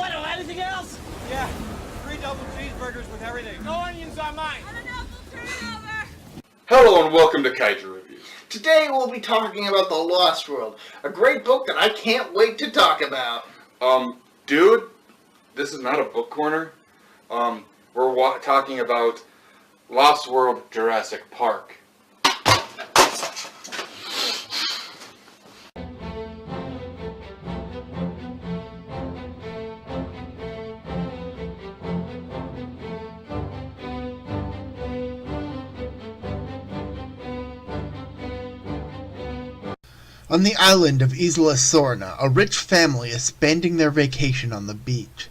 What, anything else? Yeah, 3 double cheeseburgers with everything. No onions on mine. I don't know, we'll turn it over. Hello and welcome to Kaiju Reviews. Today we'll be talking about The Lost World, a great book that I can't wait to talk about. Dude, this is not a book corner. We're talking about Lost World Jurassic Park. On the island of Isla Sorna, a rich family is spending their vacation on the beach.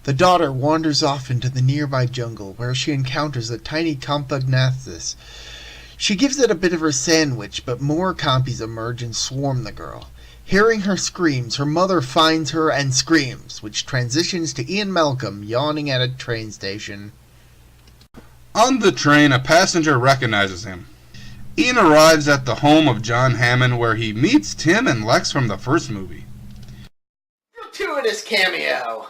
The daughter wanders off into the nearby jungle, where she encounters a tiny Compsognathus. She gives it a bit of her sandwich, but more compies emerge and swarm the girl. Hearing her screams, her mother finds her and screams, which transitions to Ian Malcolm yawning at a train station. On the train, a passenger recognizes him. Ian arrives at the home of John Hammond, where he meets Tim and Lex from the first movie. Gratuitous cameo.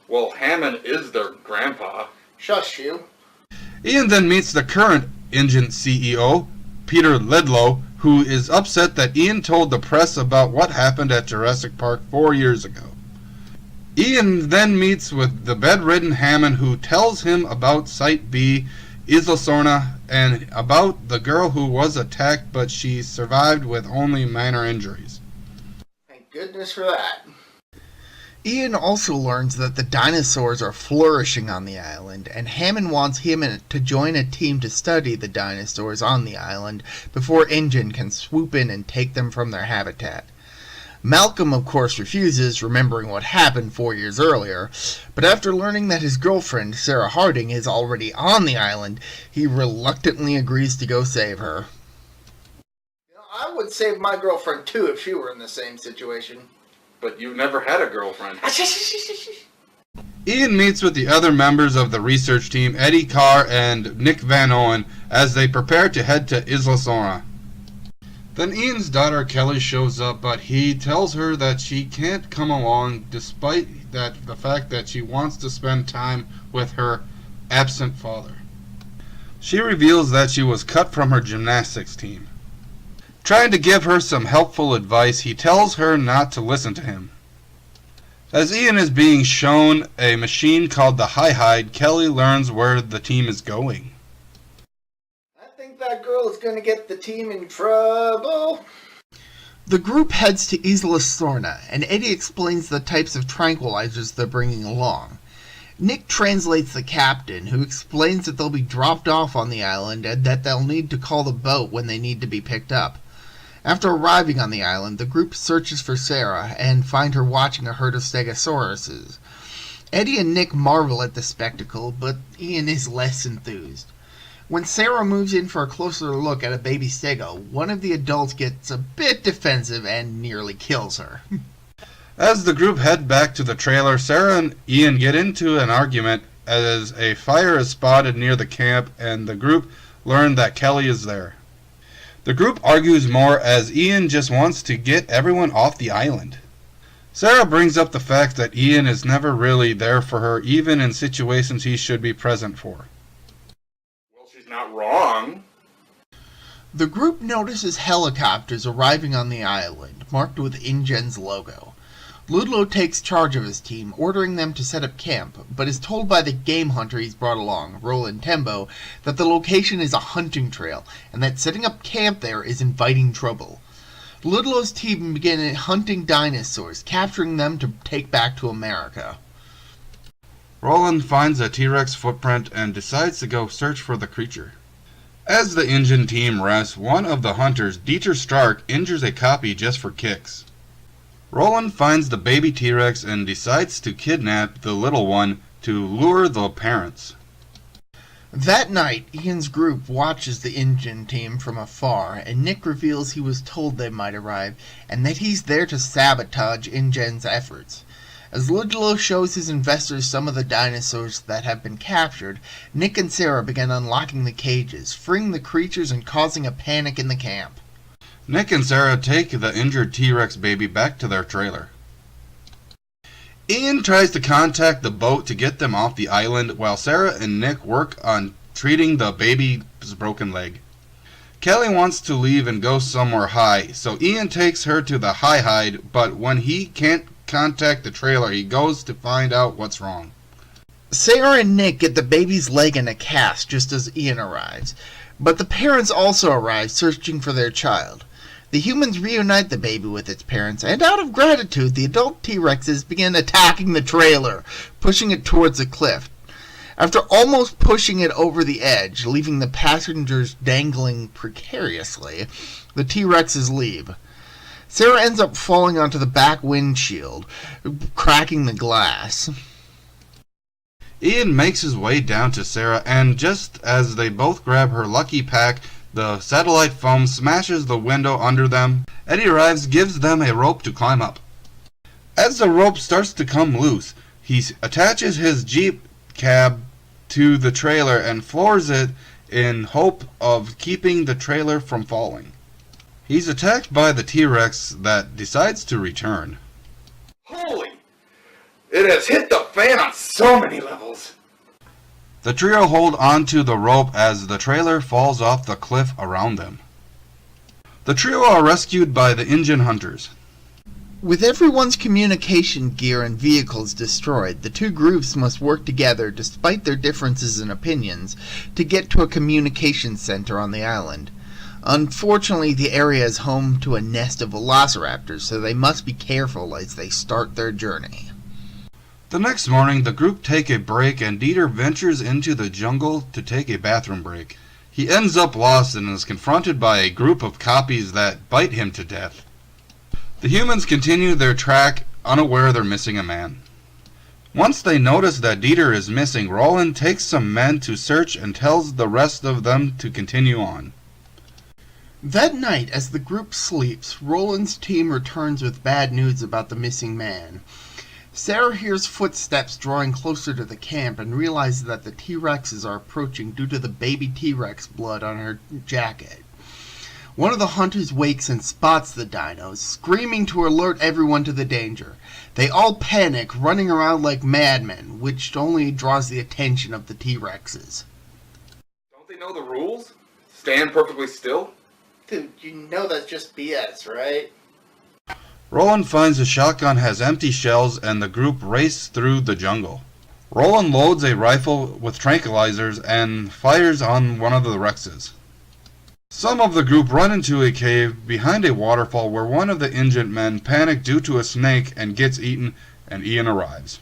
Well, Hammond is their grandpa. Shush you. Ian then meets the current Engine CEO, Peter Ledlow, who is upset that Ian told the press about what happened at Jurassic Park 4 years ago. Ian then meets with the bedridden Hammond, who tells him about Site B, Isla Sorna, and about the girl who was attacked, but she survived with only minor injuries. Thank goodness for that. Ian also learns that the dinosaurs are flourishing on the island, and Hammond wants him to join a team to study the dinosaurs on the island before InGen can swoop in and take them from their habitat. Malcolm, of course, refuses, remembering what happened 4 years earlier, but after learning that his girlfriend, Sarah Harding, is already on the island, he reluctantly agrees to go save her. You know, I would save my girlfriend too if she were in the same situation. But you've never had a girlfriend. Ian meets with the other members of the research team, Eddie Carr and Nick Van Owen, as they prepare to head to Isla Sorna. Then Ian's daughter Kelly shows up, but he tells her that she can't come along despite the fact that she wants to spend time with her absent father. She reveals that she was cut from her gymnastics team. Trying to give her some helpful advice, he tells her not to listen to him. As Ian is being shown a machine called the Hi-Hide, Kelly learns where the team is going. I think that girl is going to get the team in trouble. The group heads to Isla Sorna, and Eddie explains the types of tranquilizers they're bringing along. Nick translates the captain, who explains that they'll be dropped off on the island and that they'll need to call the boat when they need to be picked up. After arriving on the island, the group searches for Sarah and find her watching a herd of stegosauruses. Eddie and Nick marvel at the spectacle, but Ian is less enthused. When Sarah moves in for a closer look at a baby stego, one of the adults gets a bit defensive and nearly kills her. As the group head back to the trailer, Sarah and Ian get into an argument as a fire is spotted near the camp, and the group learn that Kelly is there. The group argues more as Ian just wants to get everyone off the island. Sarah brings up the fact that Ian is never really there for her, even in situations he should be present for. Well, she's not wrong. The group notices helicopters arriving on the island, marked with InGen's logo. Ludlow takes charge of his team, ordering them to set up camp, but is told by the game hunter he's brought along, Roland Tembo, that the location is a hunting trail, and that setting up camp there is inviting trouble. Ludlow's team begin hunting dinosaurs, capturing them to take back to America. Roland finds a T-Rex footprint and decides to go search for the creature. As the InGen team rests, one of the hunters, Dieter Stark, injures a copy just for kicks. Roland finds the baby T-Rex and decides to kidnap the little one to lure the parents. That night, Ian's group watches the InGen team from afar, and Nick reveals he was told they might arrive, and that he's there to sabotage InGen's efforts. As Ludlow shows his investors some of the dinosaurs that have been captured, Nick and Sarah begin unlocking the cages, freeing the creatures and causing a panic in the camp. Nick and Sarah take the injured T-Rex baby back to their trailer. Ian tries to contact the boat to get them off the island while Sarah and Nick work on treating the baby's broken leg. Kelly wants to leave and go somewhere high, so Ian takes her to the hide, but when he can't contact the trailer, he goes to find out what's wrong. Sarah and Nick get the baby's leg in a cast just as Ian arrives, but the parents also arrive searching for their child. The humans reunite the baby with its parents, and out of gratitude, the adult T-Rexes begin attacking the trailer, pushing it towards a cliff. After almost pushing it over the edge, leaving the passengers dangling precariously, the T-Rexes leave. Sarah ends up falling onto the back windshield, cracking the glass. Ian makes his way down to Sarah, and just as they both grab her lucky pack, the satellite foam smashes the window under them. Eddie arrives, gives them a rope to climb up. As the rope starts to come loose, he attaches his Jeep cab to the trailer and floors it in hope of keeping the trailer from falling. He's attacked by the T-Rex that decides to return. Holy! It has hit the fan on so many levels. The trio hold onto the rope as the trailer falls off the cliff around them. The trio are rescued by the engine hunters. With everyone's communication gear and vehicles destroyed, the two groups must work together despite their differences in opinions to get to a communication center on the island. Unfortunately, the area is home to a nest of velociraptors, so they must be careful as they start their journey. The next morning, the group take a break and Dieter ventures into the jungle to take a bathroom break. He ends up lost and is confronted by a group of copies that bite him to death. The humans continue their track, unaware they're missing a man. Once they notice that Dieter is missing, Roland takes some men to search and tells the rest of them to continue on. That night, as the group sleeps, Roland's team returns with bad news about the missing man. Sarah hears footsteps drawing closer to the camp and realizes that the T-Rexes are approaching due to the baby T-Rex blood on her jacket. One of the hunters wakes and spots the dinos, screaming to alert everyone to the danger. They all panic, running around like madmen, which only draws the attention of the T-Rexes. Don't they know the rules? Stand perfectly still? Dude, you know that's just BS, right? Roland finds the shotgun has empty shells and the group race through the jungle. Roland loads a rifle with tranquilizers and fires on one of the Rexes. Some of the group run into a cave behind a waterfall where one of the injured men panics due to a snake and gets eaten, and Ian arrives.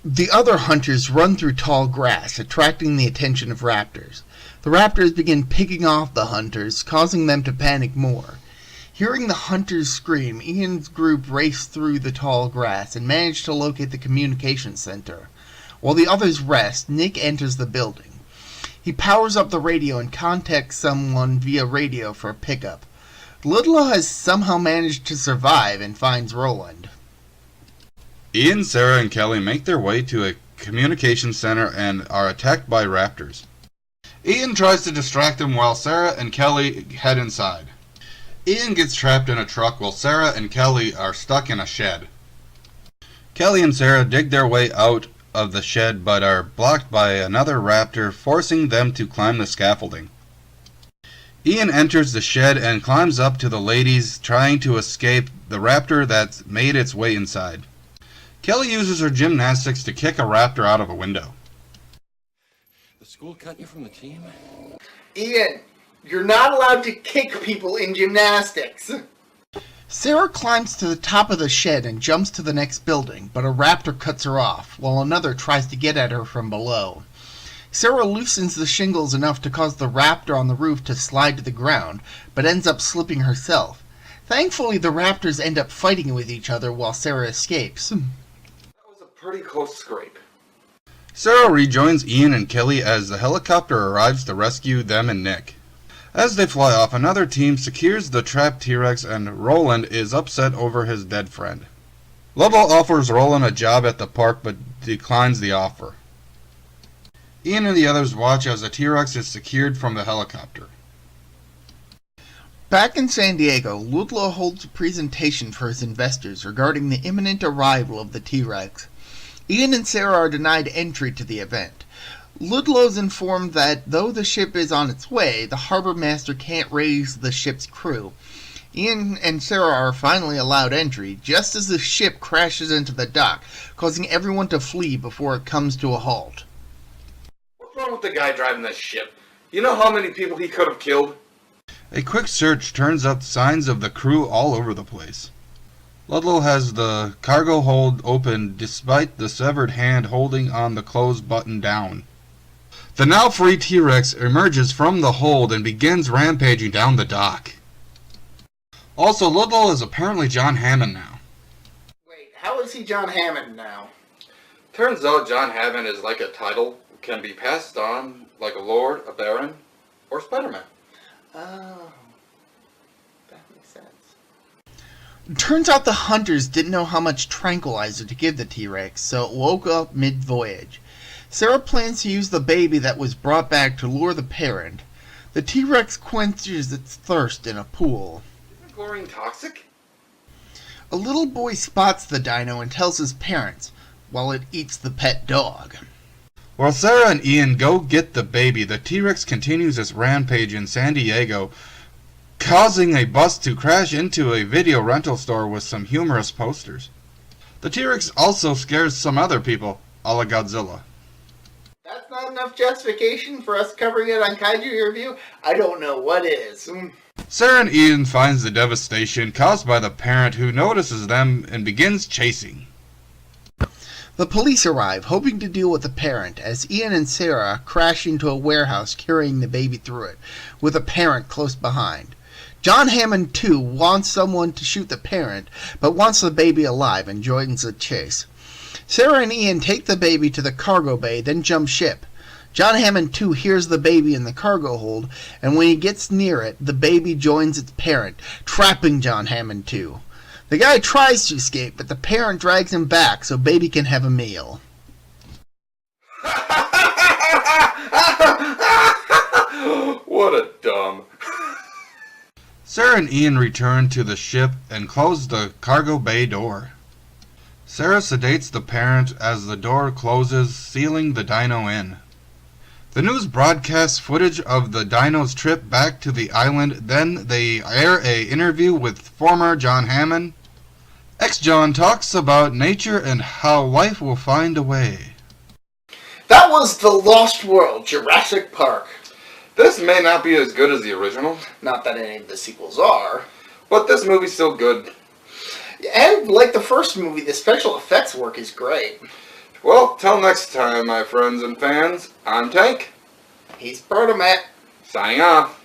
The other hunters run through tall grass, attracting the attention of raptors. The raptors begin picking off the hunters, causing them to panic more. Hearing the hunters scream, Ian's group race through the tall grass and manage to locate the communication center. While the others rest, Nick enters the building. He powers up the radio and contacts someone via radio for a pickup. Ludlow has somehow managed to survive and finds Roland. Ian, Sarah, and Kelly make their way to a communication center and are attacked by raptors. Ian tries to distract them while Sarah and Kelly head inside. Ian gets trapped in a truck while Sarah and Kelly are stuck in a shed. Kelly and Sarah dig their way out of the shed but are blocked by another raptor, forcing them to climb the scaffolding. Ian enters the shed and climbs up to the ladies, trying to escape the raptor that's made its way inside. Kelly uses her gymnastics to kick a raptor out of a window. The school cut you from the team? Ian, you're not allowed to kick people in gymnastics. Sarah climbs to the top of the shed and jumps to the next building, but a raptor cuts her off, while another tries to get at her from below. Sarah loosens the shingles enough to cause the raptor on the roof to slide to the ground, but ends up slipping herself. Thankfully, the raptors end up fighting with each other while Sarah escapes. That was a pretty close scrape. Sarah rejoins Ian and Kelly as the helicopter arrives to rescue them and Nick. As they fly off, another team secures the trapped T-Rex and Roland is upset over his dead friend. Ludlow offers Roland a job at the park but declines the offer. Ian and the others watch as the T-Rex is secured from the helicopter. Back in San Diego, Ludlow holds a presentation for his investors regarding the imminent arrival of the T-Rex. Ian and Sarah are denied entry to the event. Ludlow's informed that though the ship is on its way, the harbor master can't raise the ship's crew. Ian and Sarah are finally allowed entry, just as the ship crashes into the dock, causing everyone to flee before it comes to a halt. What's wrong with the guy driving this ship? You know how many people he could have killed? A quick search turns up signs of the crew all over the place. Ludlow has the cargo hold open despite the severed hand holding on the close button down. The now free T-Rex emerges from the hold and begins rampaging down the dock. Also, Ludlow is apparently John Hammond now. Wait, how is he John Hammond now? Turns out John Hammond is like a title, can be passed on like a lord, a baron, or Spider-Man. Oh, that makes sense. Turns out the hunters didn't know how much tranquilizer to give the T-Rex, so it woke up mid-voyage. Sarah plans to use the baby that was brought back to lure the parent. The T-Rex quenches its thirst in a pool. Isn't chlorine toxic? A little boy spots the dino and tells his parents, while it eats the pet dog. While Sarah and Ian go get the baby, the T-Rex continues its rampage in San Diego, causing a bus to crash into a video rental store with some humorous posters. The T-Rex also scares some other people, a la Godzilla. That's not enough justification for us covering it on Kaiju Review? I don't know what is. Sarah and Ian finds the devastation caused by the parent who notices them and begins chasing. The police arrive, hoping to deal with the parent, as Ian and Sarah crash into a warehouse carrying the baby through it, with a parent close behind. John Hammond, too, wants someone to shoot the parent, but wants the baby alive and joins the chase. Sarah and Ian take the baby to the cargo bay, then jump ship. John Hammond, too, hears the baby in the cargo hold, and when he gets near it, the baby joins its parent, trapping John Hammond, too. The guy tries to escape, but the parent drags him back so baby can have a meal. What a dumb. Sarah and Ian return to the ship and close the cargo bay door. Sarah sedates the parent as the door closes, sealing the dino in. The news broadcasts footage of the dino's trip back to the island, then they air an interview with former John Hammond. Ex-John talks about nature and how life will find a way. That was The Lost World, Jurassic Park. This may not be as good as the original, Not that any of the sequels are. but this movie's still good. And like the first movie, the special effects work is great. Well, till next time, my friends and fans, I'm Tank, He's Protomat. signing off.